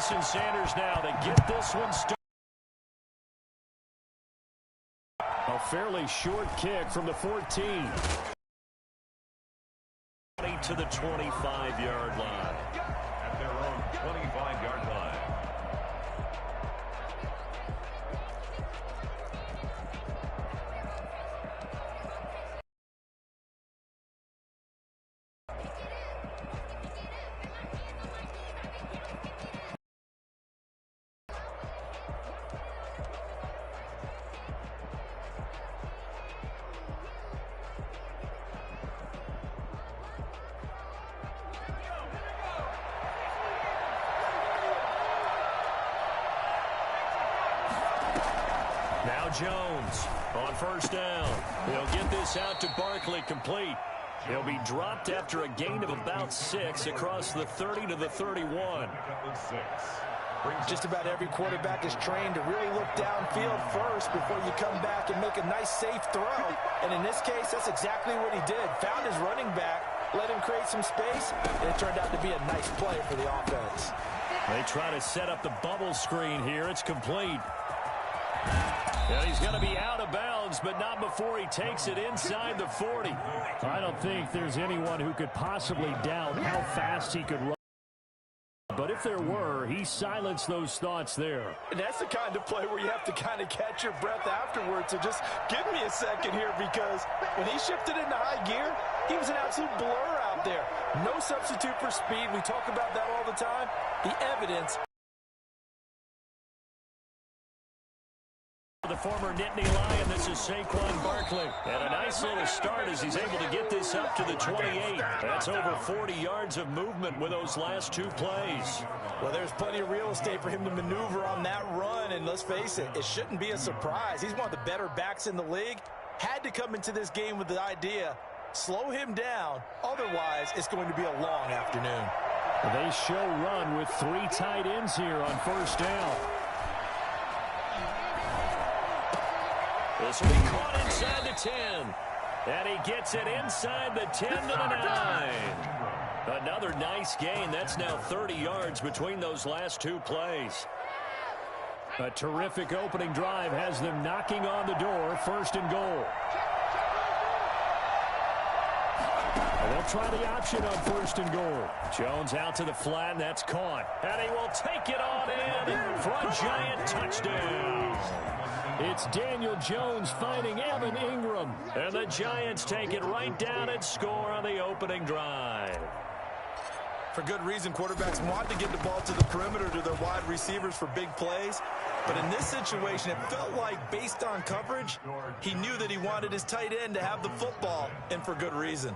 Jason Sanders now to get this one started. A fairly short kick from the 14. To the 25-yard line. At their own 25-yard line. Now Jones on first down. He'll get this out to Barkley, complete. He'll be dropped after a gain of about 6 across the 30 to the 31. Just about every quarterback is trained to really look downfield first before you come back and make a nice, safe throw. And in this case, that's exactly what he did. Found his running back, let him create some space, and it turned out to be a nice play for the offense. They try to set up the bubble screen here. It's complete. Yeah, he's going to be out of bounds, but not before he takes it inside the 40. I don't think there's anyone who could possibly doubt how fast he could run. But if there were, he silenced those thoughts there. And that's the kind of play where you have to kind of catch your breath afterwards. So just give me a second here, because when he shifted into high gear, he was an absolute blur out there. No substitute for speed. We talk about that all the time. The evidence. The former Nittany Lion, this is Saquon Barkley. And a nice little start as he's able to get this up to the 28. That's over 40 yards of movement with those last 2 plays. Well, there's plenty of real estate for him to maneuver on that run. And let's face it, it shouldn't be a surprise. He's one of the better backs in the league. Had to come into this game with the idea, slow him down. Otherwise, it's going to be a long afternoon. They show run with 3 tight ends here on first down. This will be caught inside the 10. And he gets it inside the 10 to the 9. Another nice gain. That's now 30 yards between those last 2 plays. A terrific opening drive has them knocking on the door. First and goal. And they'll try the option on first and goal. Jones out to the flat, and that's caught. And he will take it on in for a giant touchdown. It's Daniel Jones finding Evan Ingram. And the Giants take it right down and score on the opening drive. For good reason, quarterbacks want to get the ball to the perimeter to their wide receivers for big plays. But in this situation, it felt like, based on coverage, he knew that he wanted his tight end to have the football, and for good reason.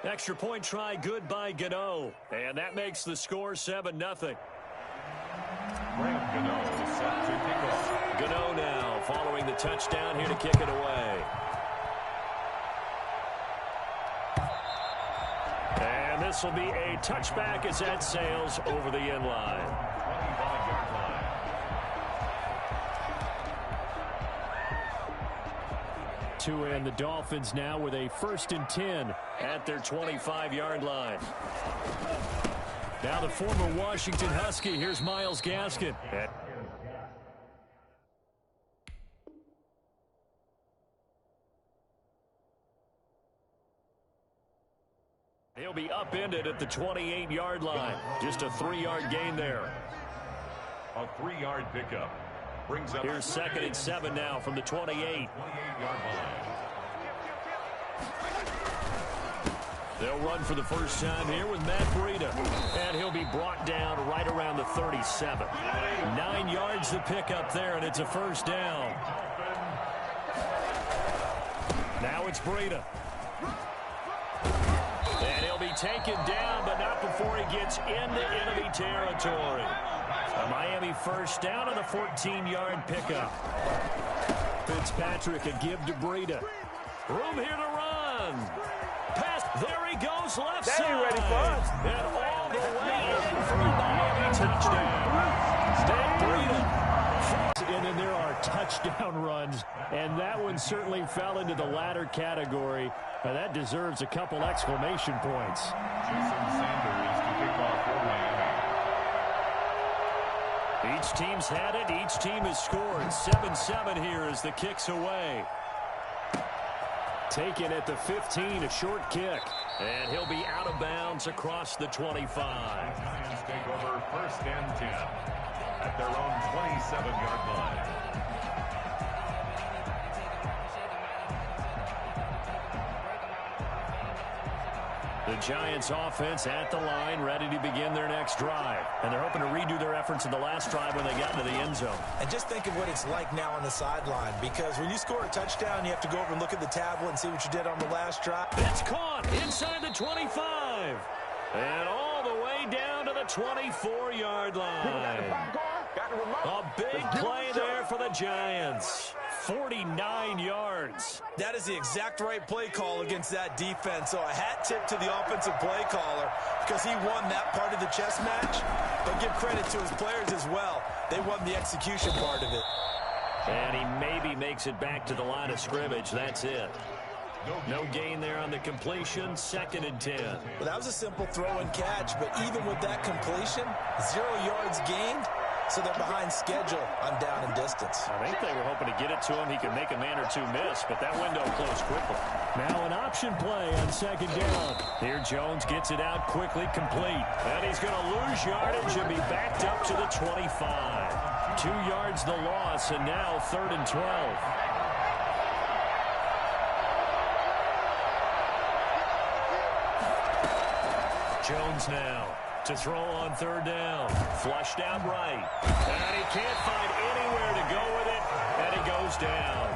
Extra point try good by Gano. And that makes the score 7-0. Gano now following the touchdown here to kick it away. And this will be a touchback as that sails over the end line. To end the Dolphins now with a 1st and 10 at their 25-yard line. Now the former Washington Husky. Here's Myles Gaskin. He'll be upended at the 28-yard line. Just a 3-yard gain there. A 3-yard pickup. Brings up. Here's 2nd and 7 now from the 28. 28-yard line. They'll run for the first time here with Matt Breida. And he'll be brought down right around the 37. 9 yards to pick up there, and it's a first down. Now it's Breida. And he'll be taken down, but not before he gets into enemy territory. A Miami first down on the 14-yard pickup. Fitzpatrick a give to Breida. Room here to run. Pass. There he goes left side. Ready for us. And all the way in for a Miami touchdown. Stan Breida. And then there are touchdown runs, and that one certainly fell into the latter category. That deserves a couple exclamation points. Jason Sanders to kick off for Miami. Each team's had it. Each team has scored. 7-7 here as the kick's away. Taken at the 15, a short kick. And he'll be out of bounds across the 25. Giants take over 1st and 10 at their own 27-yard line. The Giants offense at the line, ready to begin their next drive. And they're hoping to redo their efforts in the last drive when they got into the end zone. And just think of what it's like now on the sideline, because when you score a touchdown, you have to go over and look at the tablet and see what you did on the last drive. It's caught inside the 25. And all the way down to the 24-yard line. A big play there for the Giants. 49 yards. That is the exact right play call against that defense. So a hat tip to the offensive play caller because he won that part of the chess match. But give credit to his players as well. They won the execution part of it. And he maybe makes it back to the line of scrimmage. That's it. No gain there on the completion. 2nd and 10. Well, that was a simple throw and catch, but even with that completion, 0 yards gained. So they're behind schedule on down and distance. I think they were hoping to get it to him. He could make a man or two miss, but that window closed quickly. Now an option play on 2nd down. Here Jones gets it out quickly, complete. And he's going to lose yardage and be backed up to the 25. 2 yards the loss, and now 3rd and 12. Jones now to throw on 3rd down. Flushed out right. And he can't find anywhere to go with it. And he goes down.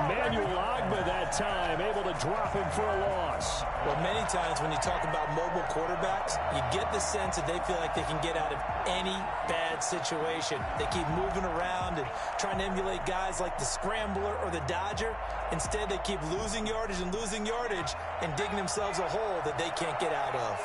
Emmanuel Ogbah that time able to drop him for a loss. Well, many times when you talk about mobile quarterbacks, you get the sense that they feel like they can get out of any bad situation. They keep moving around and trying to emulate guys like the Scrambler or the Dodger. Instead, they keep losing yardage and digging themselves a hole that they can't get out of.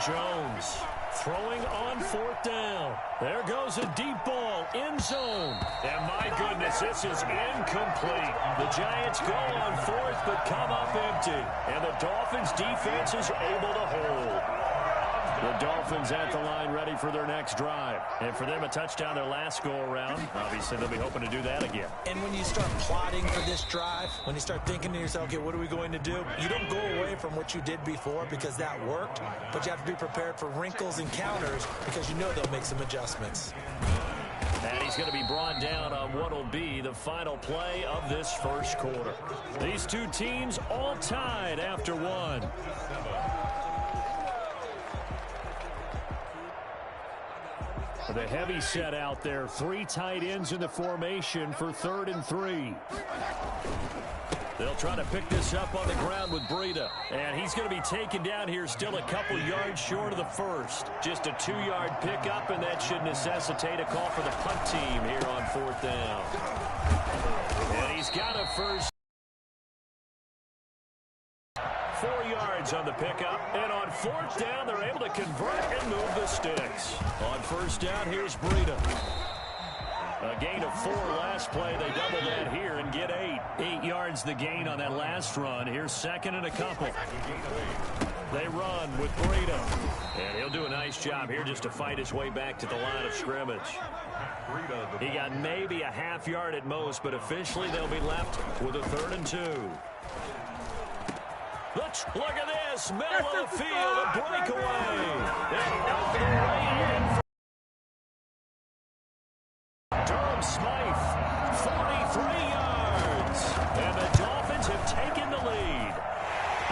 Jones throwing on 4th down. There goes a deep ball, end zone. And my goodness, this is incomplete. The Giants go on 4th but come up empty. And the Dolphins defense is able to hold. The Dolphins at the line ready for their next drive. And for them, a touchdown their last go-around. Obviously, they'll be hoping to do that again. And when you start plotting for this drive, when you start thinking to yourself, okay, what are we going to do? You don't go away from what you did before because that worked, but you have to be prepared for wrinkles and counters because you know they'll make some adjustments. And he's going to be brought down on what will be the final play of this first quarter. These two teams all tied after one. The heavy set out there. 3 tight ends in the formation for 3rd and 3. They'll try to pick this up on the ground with Breida. And he's going to be taken down here still a couple yards short of the first. Just a 2-yard pickup, and that should necessitate a call for the punt team here on 4th down. And he's got a first. 4 yards on the pickup. And on 4th down, they're able to convert and move the sticks. On 1st down, here's Breida. A gain of 4 last play. They double that here and get 8. 8 yards the gain on that last run. Here's 2nd and a couple. They run with Breida. And he'll do a nice job here just to fight his way back to the line of scrimmage. He got maybe a half yard at most, but officially they'll be left with a 3rd and 2. Look at this. Middle of the field, a breakaway. And up the way in. Durham Smythe, 43 yards. And the Dolphins have taken the lead.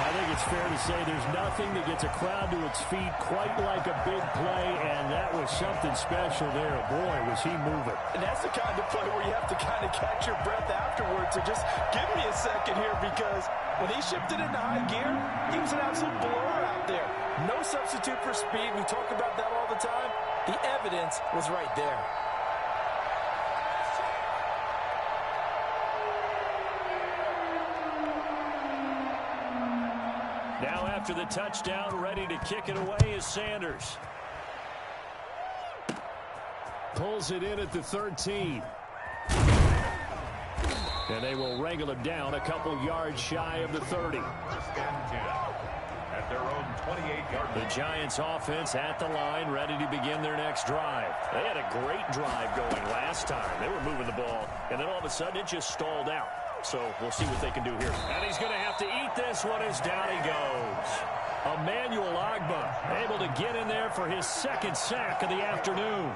I think it's fair to say there's nothing that gets a crowd to its feet quite like a big play, and that was something special there. Boy, was he moving. And that's the kind of play where you have to kind of catch your breath afterwards. So just give me a second here, because when he shifted into high gear, he was an absolute blower out there. No substitute for speed. We talk about that all the time. The evidence was right there. Now after the touchdown, ready to kick it away is Sanders. Pulls it in at the 13. And they will wrangle him down a couple yards shy of the 30. at their own 28-yard line. The Giants offense at the line, ready to begin their next drive. They had a great drive going last time. They were moving the ball, and then all of a sudden it just stalled out. So we'll see what they can do here. And he's going to have to eat this one as down he goes. Emmanuel Ogbah able to get in there for his second sack of the afternoon.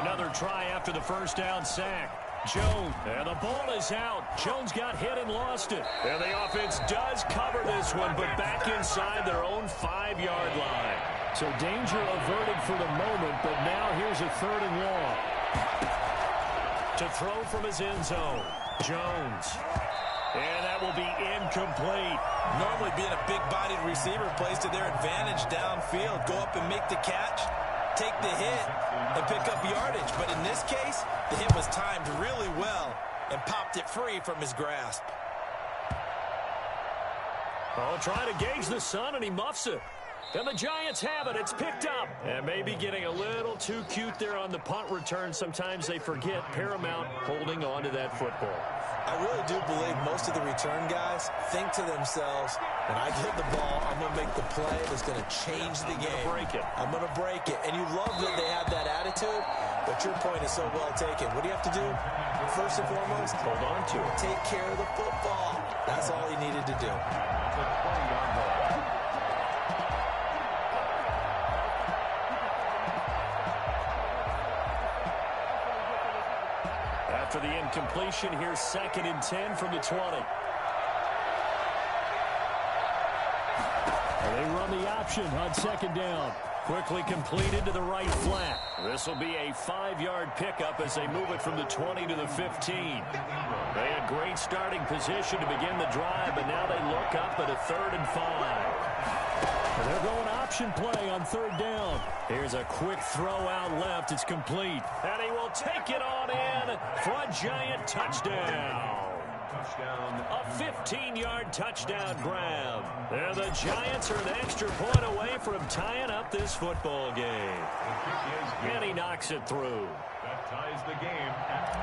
Another try after the first down sack. Jones, and the ball is out. Jones got hit and lost it. And the offense does cover this one, but back inside their own 5-yard line. So danger averted for the moment, but now here's a 3rd and long. To throw from his end zone, Jones. And that will be incomplete. Normally being a big-bodied receiver plays to their advantage downfield. Go up and make the catch, take the hit, and pick up yardage. But in this case, the hit was timed really well and popped it free from his grasp. Oh, trying to gauge the sun, and he muffs it. And the Giants have it. It's picked up. And maybe getting a little too cute there on the punt return. Sometimes they forget paramount holding on to that football. I really do believe most of the return guys think to themselves, when I get the ball, I'm going to make the play that's going to change the game. I'm going to break it. And you love that they have that attitude, but your point is so well taken. What do you have to do? First and foremost, hold on to it. Take care of the football. That's all he needed to do. That's a 20-yard ball. After the incompletion, here's 2nd and 10 from the 20. And they run the option on 2nd down. Quickly completed to the right flat. This will be a 5-yard pickup as they move it from the 20 to the 15. They had great starting position to begin the drive, but now they look up at a 3rd and 5. And they're going option play on 3rd down. Here's a quick throw out left. It's complete. And he will take it on in for a Giant touchdown. A 15-yard touchdown grab. And the Giants are an extra point away from tying up this football game. And he knocks it through. That ties the game at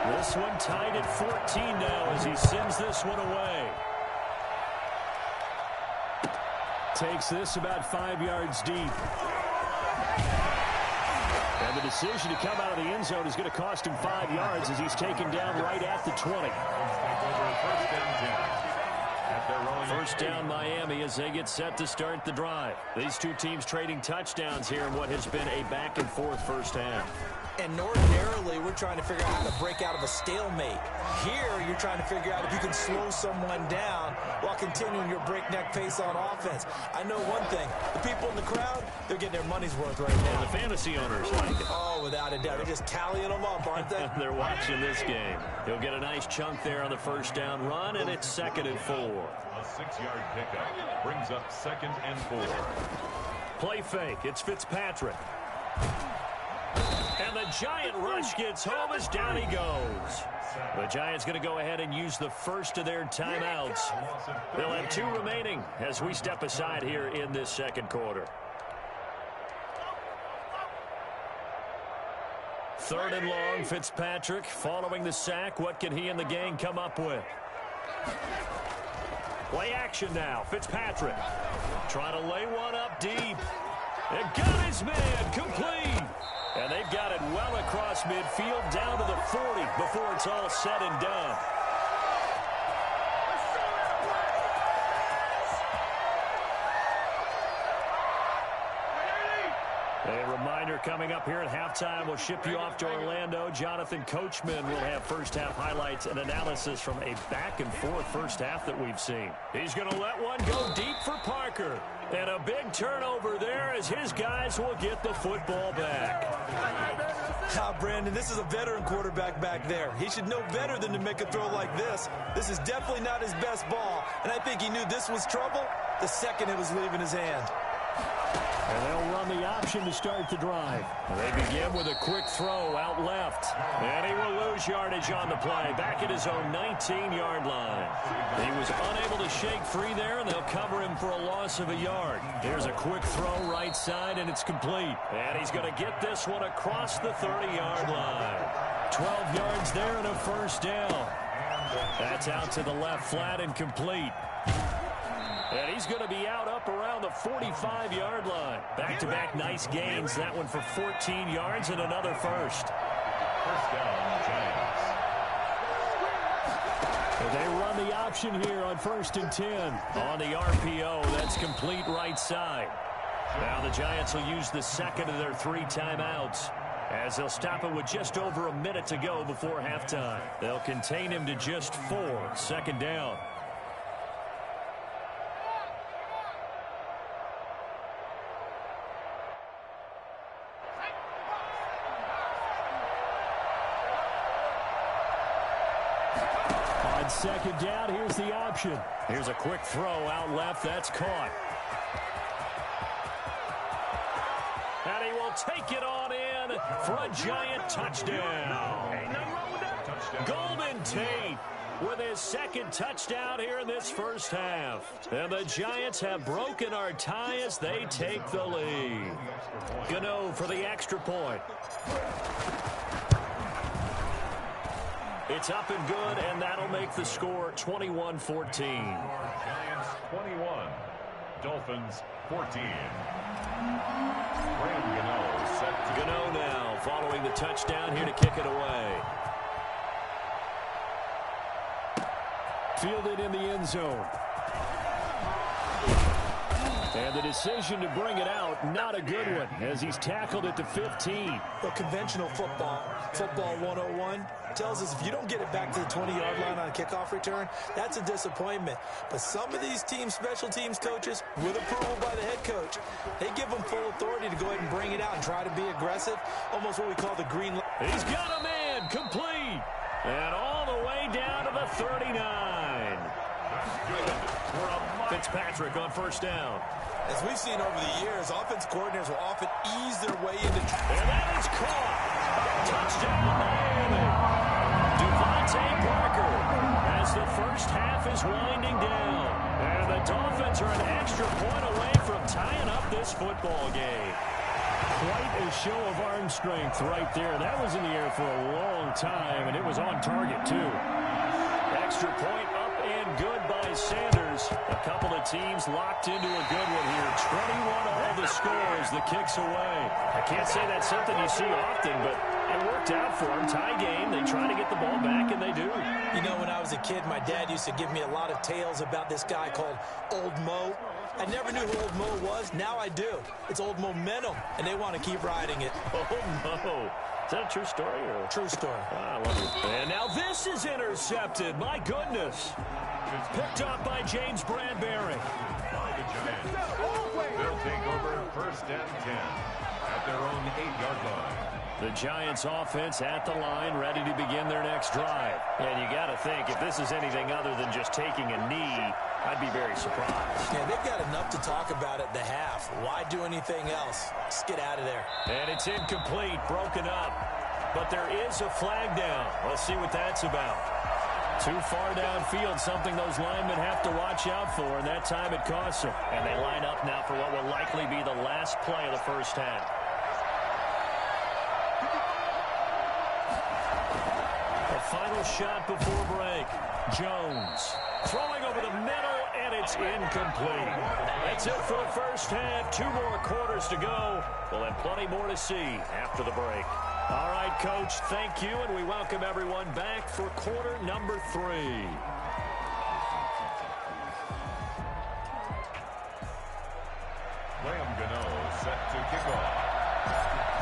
14. This one tied at 14 now as he sends this one away. Takes this about 5 yards deep. And the decision to come out of the end zone is going to cost him 5 yards as he's taken down right at the 20. First down Miami as they get set to start the drive. These two teams trading touchdowns here in what has been a back-and-forth first half. And ordinarily, we're trying to figure out how to break out of a stalemate. Here, you're trying to figure out if you can slow someone down while continuing your breakneck pace on offense. I know one thing. The people in the crowd, they're getting their money's worth right now. And the fantasy owners like it. Oh, without a doubt. They're just tallying them up, aren't they? They're watching this game. He'll get a nice chunk there on the first down run, and it's 2nd and 4. A 6-yard pickup brings up 2nd and 4. Play fake. It's Fitzpatrick. And the Giant rush gets home as down he goes. The Giants going to go ahead and use the first of their timeouts. They'll have 2 remaining as we step aside here in this second quarter. 3rd and long, Fitzpatrick following the sack. What can he and the gang come up with? Play action now. Fitzpatrick trying to lay one up deep. And got his man complete. And they've got it well across midfield down to the 40 before it's all said and done. A reminder coming up here at halftime. We'll ship you off to Orlando. Jonathan Coachman will have first-half highlights and analysis from a back-and-forth first half that we've seen. He's going to let one go deep for Parker. And a big turnover there as his guys will get the football back. Brandon, this is a veteran quarterback back there. He should know better than to make a throw like this. This is definitely not his best ball. And I think he knew this was trouble the second it was leaving his hand. And they'll run the option to start the drive. They begin with a quick throw out left. And he will lose yardage on the play. Back at his own 19-yard line. He was unable to shake free there, and they'll cover him for a loss of a yard. Here's a quick throw right side, and it's complete. And he's going to get this one across the 30-yard line. 12 yards there and a first down. That's out to the left, flat and complete. And he's going to be out up around the 45-yard line. Back-to-back nice gains. That one for 14 yards and another first. First down, Giants. They run the option here on 1st and 10. On the RPO, that's complete right side. Now the Giants will use the second of their 3 timeouts, as they'll stop it with just over a minute to go before halftime. They'll contain him to just 4. 2nd down. On 2nd down, here's the option. Here's a quick throw out left. That's caught. And he will take it on in for a Giant touchdown. Golden Tate with his 2nd touchdown here in this first half. And the Giants have broken our tie as they take the lead. Gano for the extra point. It's up and good, and that'll make the score 21-14. Giants 21, Dolphins 14. Gano set to Gano now following the touchdown here to kick it away. Fielded in the end zone. And the decision to bring it out, not a good one, as he's tackled at the 15. Well, conventional football 101, tells us if you don't get it back to the 20-yard line on a kickoff return, that's a disappointment. But some of these special teams coaches, with approval by the head coach, they give them full authority to go ahead and bring it out and try to be aggressive, almost what we call the green light. He's got a man, complete, and all the way down to the 39. Fitzpatrick on 1st down. As we've seen over the years, offense coordinators will often ease their way into... And that is caught. Touchdown, Miami. Devontae Parker as the first half is winding down. And the Dolphins are an extra point away from tying up this football game. Quite a show of arm strength right there. That was in the air for a long time, and it was on target, too. Extra point up and good by Sanders. A couple of teams locked into a good one here. 21 all the scores, the kicks away. I can't say that's something you see often, but it worked out for them. Tie game, they try to get the ball back, and they do. You know, when I was a kid, my dad used to give me a lot of tales about this guy called Old Mo. I never knew who Old Mo was. Now I do. It's Old Momentum, and they want to keep riding it. Old Mo. Is that a true story? Or? True story. I love it. And now this is intercepted. My goodness. Picked up by James Bradbury. They'll take over 1st and 10 at their own 8-yard line. The Giants offense at the line, ready to begin their next drive. And you got to think, if this is anything other than just taking a knee, I'd be very surprised. Yeah, they've got enough to talk about at the half. Why do anything else? Just get out of there. And it's incomplete, broken up. But there is a flag down. Let's see what that's about. Too far downfield, something those linemen have to watch out for, and that time it costs them. And they line up now for what will likely be the last play of the first half. The final shot before break. Jones throwing over the middle, and it's incomplete. That's it for the first half. 2 more quarters to go. We'll have plenty more to see after the break. All right, Coach, thank you, and we welcome everyone back for quarter number 3. Gano set to kick off.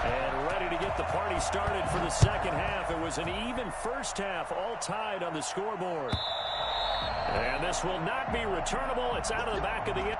And ready to get the party started for the second half. It was an even first half, all tied on the scoreboard. And this will not be returnable. It's out of the back of the end.